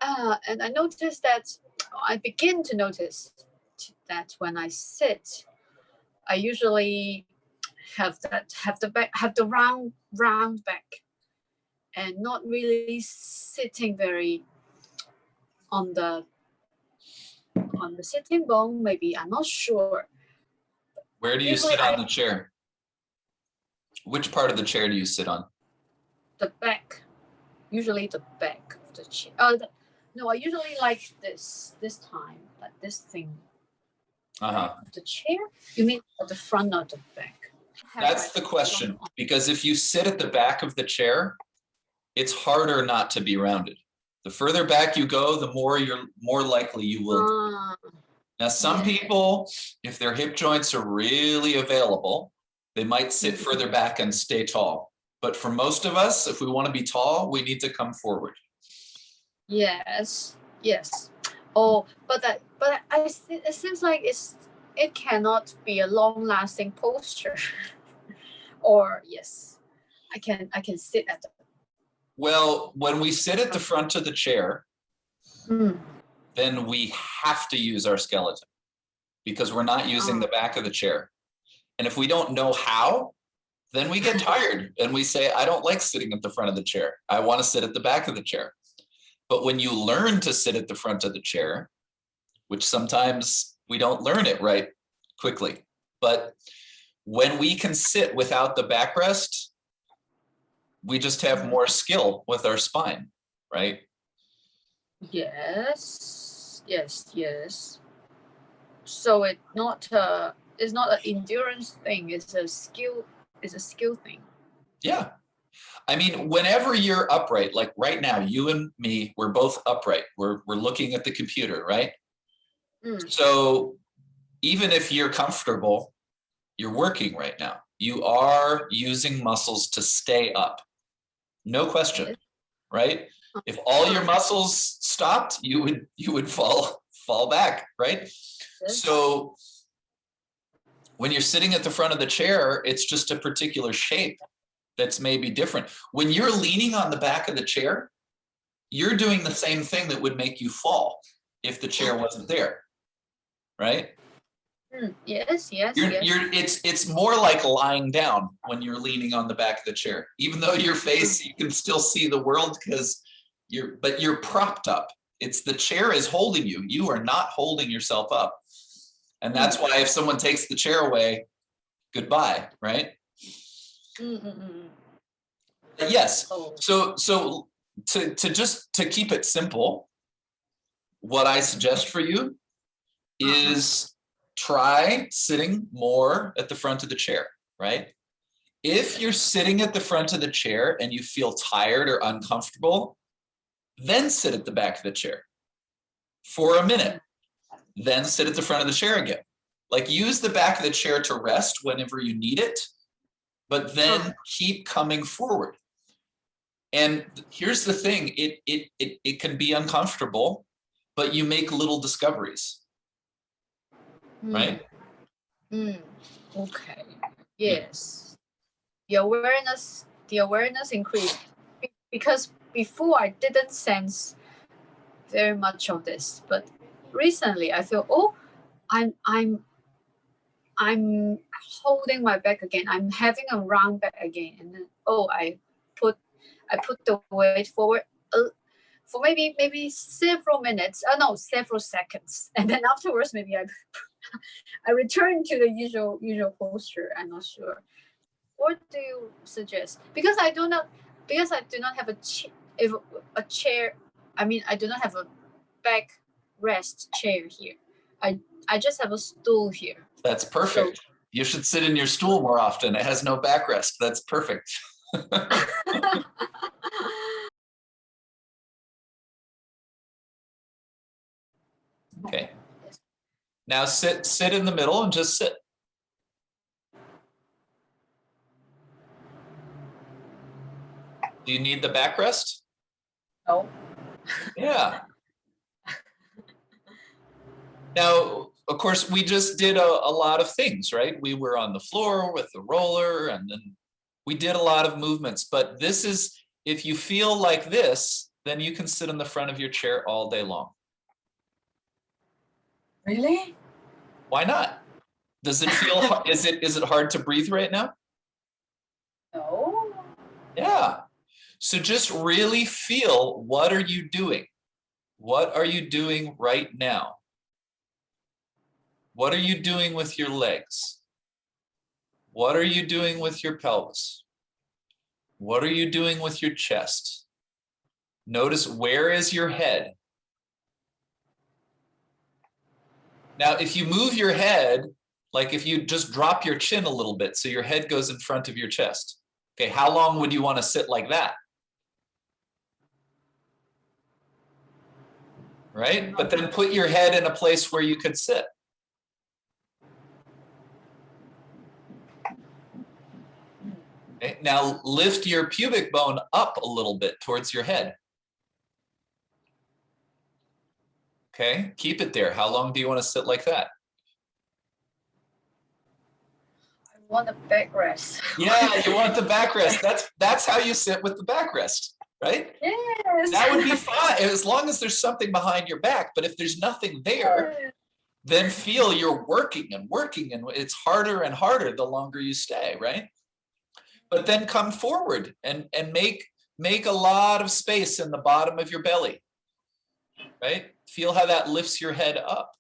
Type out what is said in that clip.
And I noticed that I begin to notice that when I sit, I usually have the round back, and not really sitting very on the sitting bone. Maybe I'm not sure. Where do you Usually sit on the chair? Which part of the chair do you sit on? The back, usually the back of the chair. No, I usually like this time, like this thing. The chair? You mean at the front or the back? That's the question, because if you sit at the back of the chair, it's harder not to be rounded. The further back you go, the more likely you will. Now, some people, if their hip joints are really available, they might sit further back and stay tall. But for most of us, if we want to be tall, we need to come forward. Yes. Oh, but it seems like it cannot be a long-lasting posture. Or yes, I can sit at the. Well, when we sit at the front of the chair, then we have to use our skeleton because we're not using the back of the chair. And if we don't know how, then we get tired and we say, I don't like sitting at the front of the chair. I want to sit at the back of the chair. But when you learn to sit at the front of the chair, which sometimes we don't learn it right quickly, but when we can sit without the backrest, we just have more skill with our spine, right? Yes. So it's not an endurance thing. It's a skill thing. Yeah. I mean, whenever you're upright, like right now, you and me, we're both upright. We're looking at the computer, right? So even if you're comfortable, you're working right now. You are using muscles to stay up. No question, right? If all your muscles stopped, you would fall back, right? So when you're sitting at the front of the chair, it's just a particular shape that's maybe different. When you're leaning on the back of the chair, you're doing the same thing that would make you fall if the chair wasn't there, right? Yes. It's more like lying down when you're leaning on the back of the chair. Even though your face, you can still see the world because you're propped up. It's the chair is holding you. You are not holding yourself up. And that's why if someone takes the chair away, goodbye, right? Yes. So to keep it simple, what I suggest for you is try sitting more at the front of the chair, right? If you're sitting at the front of the chair and you feel tired or uncomfortable, then sit at the back of the chair for a minute, then sit at the front of the chair again. Like use the back of the chair to rest whenever you need it, but then keep coming forward. And here's the thing, it can be uncomfortable, but you make little discoveries, right? Okay. Yes. The awareness increased because before I didn't sense very much of this, but recently I feel, I'm holding my back again. I'm having a round back again, and then I put the weight forward for maybe several minutes. Several seconds, and then afterwards maybe I return to the usual posture. I'm not sure. What do you suggest? Because I do not have a chair. I mean, I do not have a back rest chair here. I just have a stool here. That's perfect. So, you should sit in your stool more often. It has no backrest. That's perfect. Okay. Now sit in the middle and just sit. Do you need the backrest? No. Yeah. Now, of course, we just did a lot of things, right? We were on the floor with the roller, and then we did a lot of movements. But this is, if you feel like this, then you can sit in the front of your chair all day long. Really? Why not? Does it feel, is it hard to breathe right now? No. Yeah. So just really feel, what are you doing? What are you doing right now? What are you doing with your legs? What are you doing with your pelvis? What are you doing with your chest? Notice, where is your head? Now, if you move your head, like if you just drop your chin a little bit so your head goes in front of your chest, okay, how long would you want to sit like that? Right? But then put your head in a place where you could sit. Okay, now lift your pubic bone up a little bit towards your head. Okay, keep it there. How long do you want to sit like that? I want a backrest. Yeah, you want the backrest. That's how you sit with the backrest, right? Yes. That would be fine as long as there's something behind your back. But if there's nothing there, then feel you're working and working, and it's harder and harder the longer you stay, right? But then come forward and make a lot of space in the bottom of your belly, right? Feel how that lifts your head up.